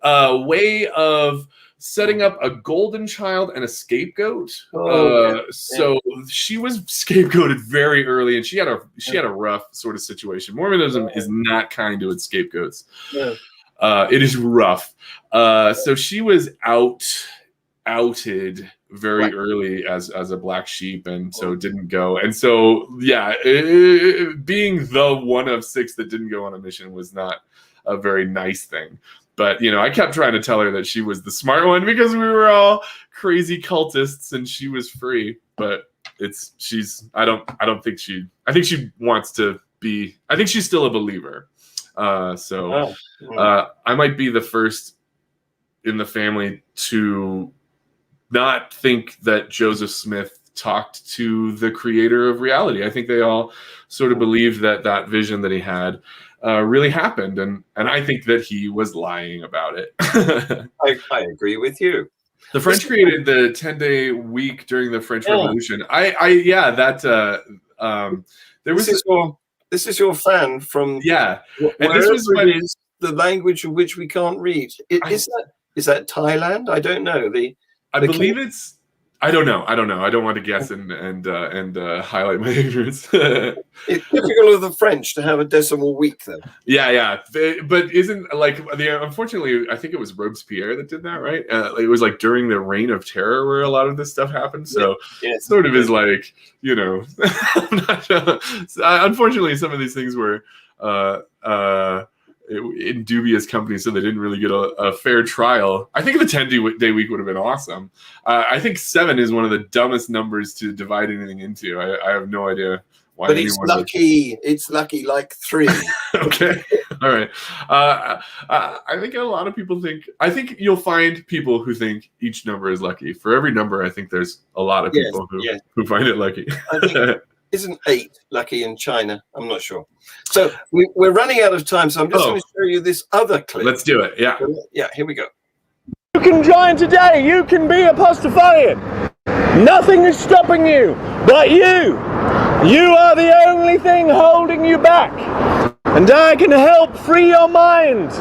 way of setting up a golden child and a scapegoat. So she was scapegoated very early, and she had a rough sort of situation. Mormonism is not kind to its scapegoats. Yeah. It is rough. So she was outed very early as a black sheep, and so didn't go. And so being the one of 6 that didn't go on a mission was not a very nice thing. But I kept trying to tell her that she was the smart one because we were all crazy cultists and she was free. But I think she wants to be. I think she's still a believer. I might be the first in the family to not think that Joseph Smith talked to the creator of reality. I think they all sort of believed that vision that he had really happened, and I think that he was lying about it. I agree with you. The French created the 10-day week during the French Revolution. This is your fan from and this was when it is the language of which we can't read. Is that Thailand? I don't know. I believe it's. I don't know. I don't want to guess and highlight my ignorance. It's typical of the French to have a decimal week, though. Yeah. But isn't unfortunately, I think it was Robespierre that did that, right? It was like during the Reign of Terror where a lot of this stuff happened. So it sort of is like, I'm not sure. Unfortunately, some of these things were in dubious company, so they didn't really get a fair trial. I think the 10-day week would have been awesome. I think 7 is one of the dumbest numbers to divide anything into. I have no idea why. But it's lucky. It's lucky like 3. Okay. All right. I think a lot of people think. I think you'll find people who think each number is lucky. For every number, I think there's a lot of people who find it lucky. I think, isn't 8 lucky in China? I'm not sure. So we're running out of time, so I'm just going to show you this other clip. Let's do it. Yeah. Yeah, here we go. You can join today. You can be a Pastafarian. Nothing is stopping you but you. You are the only thing holding you back. And I can help free your mind.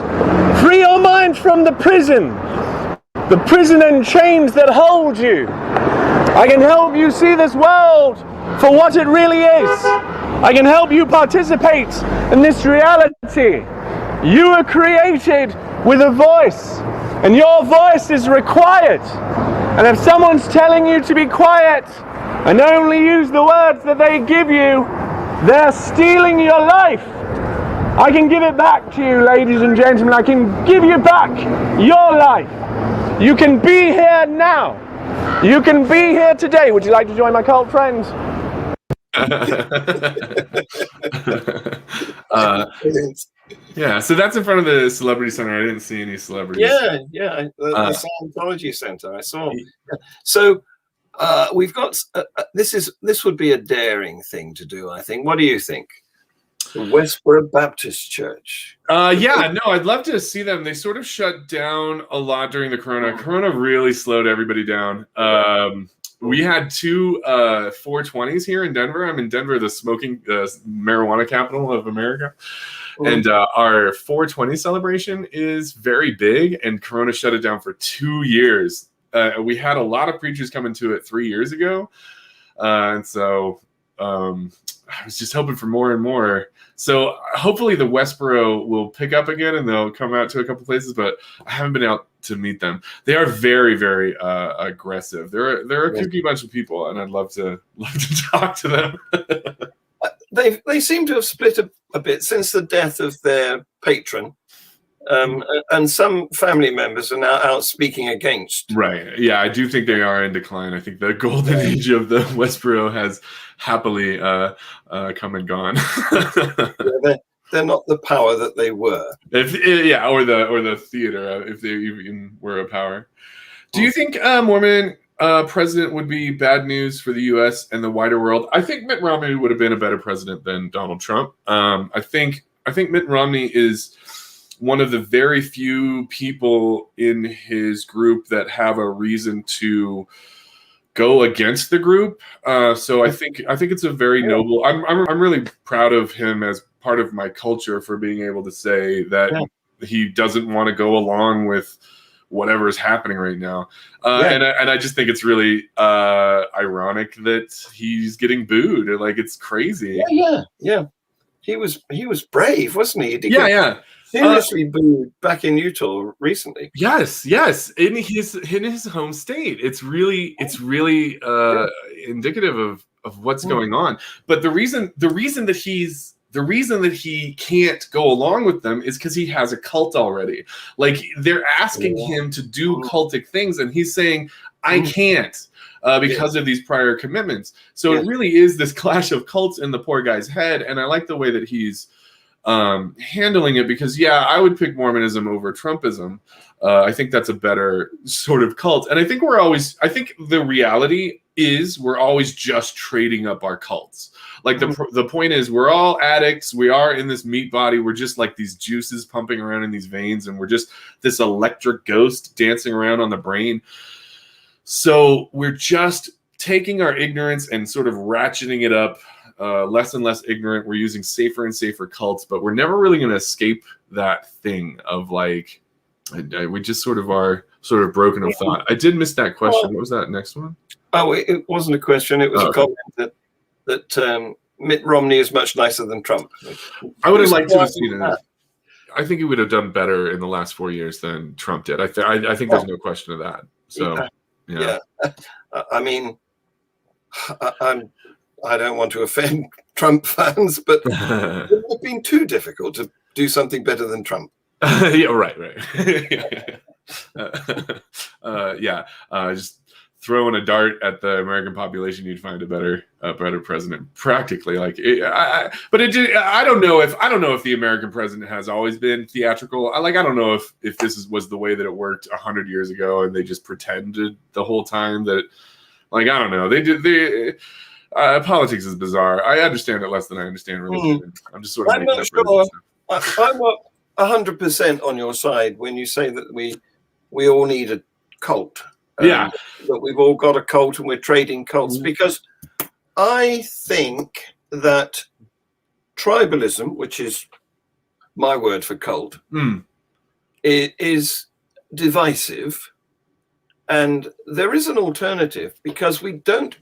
Free your mind from the prison. The prison and chains that hold you. I can help you see this world for what it really is. I can help you participate in this reality. You were created with a voice, and your voice is required. And if someone's telling you to be quiet and only use the words that they give you, they're stealing your life. I can give it back to you, ladies and gentlemen. I can give you back your life. You can be here now. You can be here today. Would you like to join my cult, friends? Yeah, so that's in front of the Celebrity Center. I didn't see any celebrities. Yeah, the Scientology Center. I saw. So we've got this would be a daring thing to do, I think. What do you think? The Westboro Baptist Church. I'd love to see them. They sort of shut down a lot during the Corona. Corona really slowed everybody down. We had 2 420s here in Denver. I'm in Denver, the smoking marijuana capital of America. And our 420 celebration is very big, and Corona shut it down for 2 years. We had a lot of preachers coming to it 3 years ago. And so I was just hoping for more and more. So hopefully the Westboro will pick up again and they'll come out to a couple places, but I haven't been out to meet them. They are very, very aggressive. They're a kooky bunch of people, and I'd love to talk to them. They seem to have split a bit since the death of their patron. And some family members are now out speaking against. Right. Yeah, I do think they are in decline. I think the golden age of the Westboro has happily come and gone. They're not the power that they were. Or the theater, if they even were a power. Do you think Mormon president would be bad news for the U.S. and the wider world? I think Mitt Romney would have been a better president than Donald Trump. I think Mitt Romney is one of the very few people in his group that have a reason to go against the group. So I think it's a very noble. I'm really proud of him as part of my culture for being able to say that he doesn't want to go along with whatever is happening right now. And I just think it's really ironic that he's getting booed. Like, it's crazy. Yeah. He was brave, wasn't he? Seriously booed back in Utah recently. Yes, in his home state. It's really indicative of what's going on. But the reason that he can't go along with them is because he has a cult already. Like, they're asking him to do cultic things, and he's saying, I can't. Because of these prior commitments. So it really is this clash of cults in the poor guy's head. And I like the way that he's handling it, because I would pick Mormonism over Trumpism. I think that's a better sort of cult. And I think the reality is we're always just trading up our cults. Like, the point is, we're all addicts. We are in this meat body. We're just like these juices pumping around in these veins, and we're just this electric ghost dancing around on the brain. So we're just taking our ignorance and sort of ratcheting it up, less and less ignorant. We're using safer and safer cults, but we're never really going to escape that thing of, like, we just sort of are sort of broken of thought. I did miss that question. What was that next one? Oh, it wasn't a question. It was a comment that Mitt Romney is much nicer than Trump. I would have liked to have seen it. I think he would have done better in the last 4 years than Trump did. I think there's no question of that. So. Yeah. I mean, I don't want to offend Trump fans, but it would have been too difficult to do something better than Trump. Right. Just throwing a dart at the American population, you'd find a better president. Practically, like, I don't know if the American president has always been theatrical. I don't know if this was the way that it worked 100 years ago, and they just pretended the whole time that, like, I don't know. Politics is bizarre. I understand it less than I understand religion. I'm just sort of. I'm not sure. I'm not 100% on your side when you say that we all need a cult. That we've all got a cult and we're trading cults, because I think that tribalism, which is my word for cult, is divisive, and there is an alternative, because we don't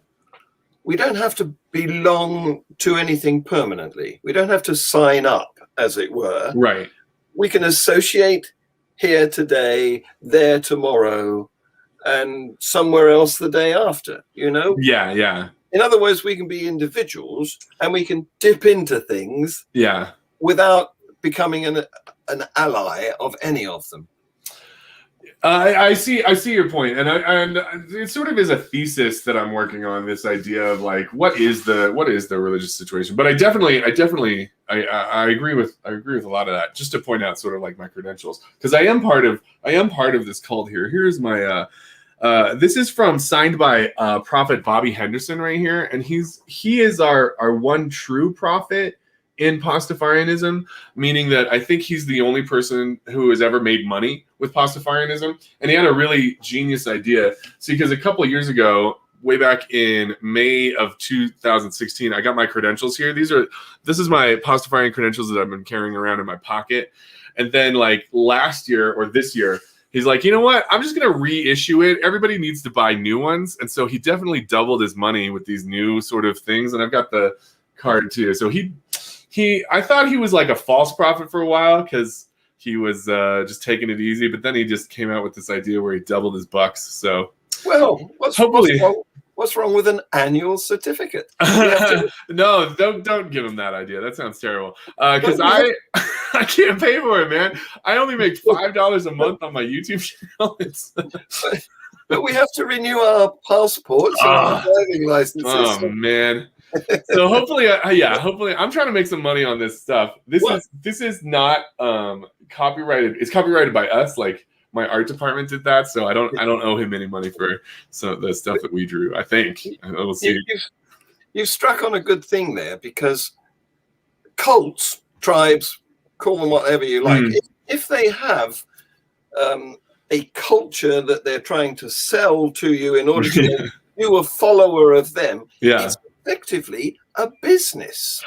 have to belong to anything permanently. We don't have to sign up, as it were. Right. We can associate here today, there tomorrow, and somewhere else the day after, Yeah. In other words, we can be individuals and we can dip into things without becoming an ally of any of them. I see your point, and it sort of is a thesis that I'm working on, this idea of, like, what is the religious situation. But I definitely agree with a lot of that. Just to point out sort of like my credentials, because I am part of this cult here. Here's my this is signed by Prophet Bobby Henderson right here, and he is our one true prophet in Pastafarianism, meaning that I think he's the only person who has ever made money with Pastafarianism. And he had a really genius idea. See, because a couple of years ago, way back in May of 2016, I got my credentials here. This is my Pastafarian credentials that I've been carrying around in my pocket. And then, like, last year or this year, he's like, you know what? I'm just going to reissue it. Everybody needs to buy new ones. And so he definitely doubled his money with these new sort of things. And I've got the card too. So I thought he was like a false prophet for a while, because he was just taking it easy. But then he just came out with this idea where he doubled his bucks. So well, what's What's wrong with an annual certificate? We have to- No, don't give him that idea. That sounds terrible. Because I can't pay for it, man. I only make $5 a month on my YouTube channel. But we have to renew our passports and our driving licenses. Oh man. So hopefully, hopefully, I'm trying to make some money on this stuff. This is not copyrighted. It's copyrighted by us. Like my art department did that, so I don't owe him any money for some of the stuff that we drew. I think we'll see. You've struck on a good thing there, because cults, tribes, call them whatever you like, if they have a culture that they're trying to sell to you in order to make you a follower of them, it's effectively a business.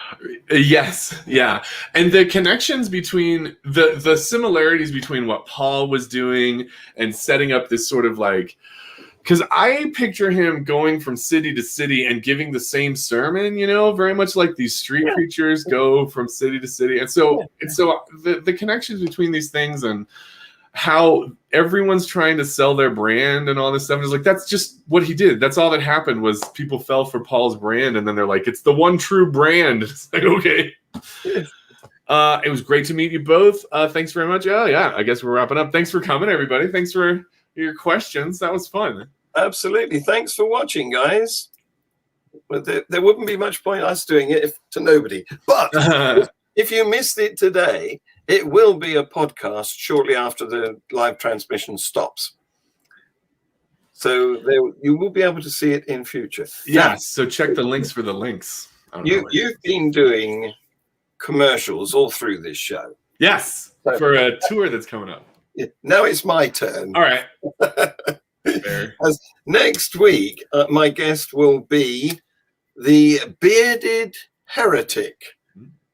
Yes, yeah. And the connections between the similarities between what Paul was doing and setting up this sort of like, because I picture him going from city to city and giving the same sermon, you know, very much like these street preachers go from city to city. And so the connections between these things and how everyone's trying to sell their brand and all this stuff is like, that's just what he did. That's all that happened was people fell for Paul's brand, and then they're like, it's the one true brand. It's like, okay. It was great to meet you both. Thanks very much. Oh yeah, I guess we're wrapping up. Thanks for coming, everybody. Thanks for your questions. That was fun. Absolutely. Thanks for watching, guys. But there wouldn't be much point us doing it to nobody. But if you missed it today, it will be a podcast shortly after the live transmission stops. So you will be able to see it in future. Yes, so check the links for the links. You've been doing commercials all through this show. Yes, for a tour that's coming up. Now it's my turn. All right. Fair. As next week, my guest will be the bearded heretic,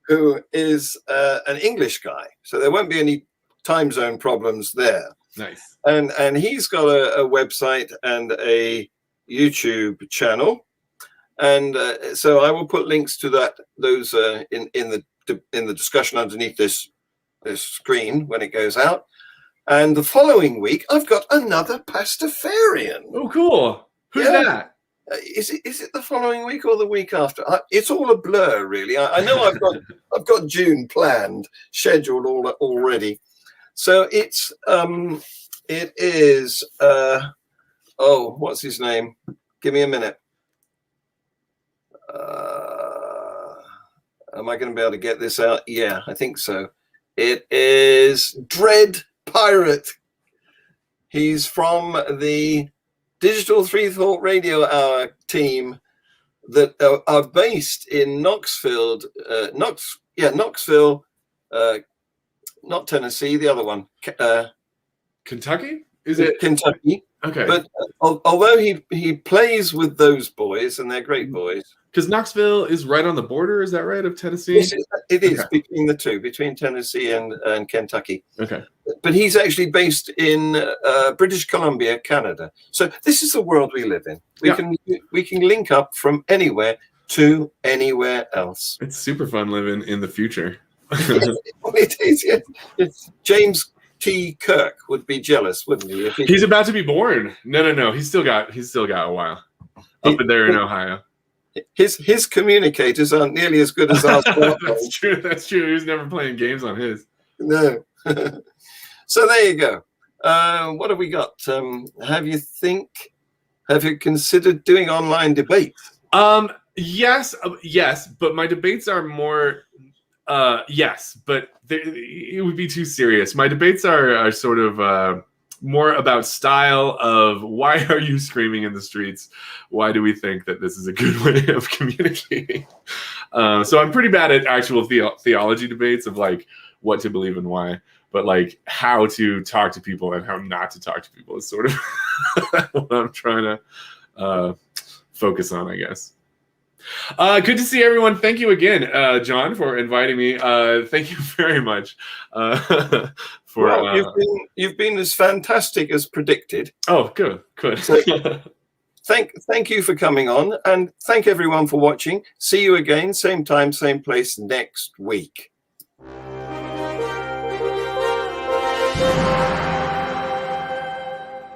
who is an English guy, so there won't be any time zone problems there. Nice. And he's got a website and a YouTube channel, and so I will put links to those in the discussion underneath this screen when it goes out. And the following week, I've got another Pastafarian. Oh, cool! Who's that? Is it the following week or the week after? It's all a blur, really. I know I've got June planned, scheduled already. So it is. What's his name? Give me a minute. Am I going to be able to get this out? Yeah, I think so. It is Dread Pirate. He's from the Digital FreeThought Radio Hour team that are based in Knoxville, not Tennessee, the other one. Kentucky? Is it Kentucky? Okay. But although he plays with those boys, and they're great boys. Because Knoxville is right on the border, is that right, of Tennessee? It is between the two, between Tennessee and Kentucky. Okay. But he's actually based in British Columbia, Canada. So this is the world we live in. We can link up from anywhere to anywhere else. It's super fun living in the future. It is. Yeah. James T. Kirk would be jealous, wouldn't he? He's about to be born. No. He's still got a while up in there in Ohio. His communicators aren't nearly as good as ours. That's true. He was never playing games on his. No. So there you go. What have we got? Have you considered doing online debates? Yes, but my debates are more. Yes, but it would be too serious. My debates are sort of more about style of why are you screaming in the streets? Why do we think that this is a good way of communicating? So I'm pretty bad at actual theology debates of like what to believe and why, but like how to talk to people and how not to talk to people is sort of what I'm trying to focus on, I guess. Good to see everyone. Thank you again, John, for inviting me. Thank you very much. You've been as fantastic as predicted. Oh, good. So, thank you for coming on, and thank everyone for watching. See you again, same time, same place next week.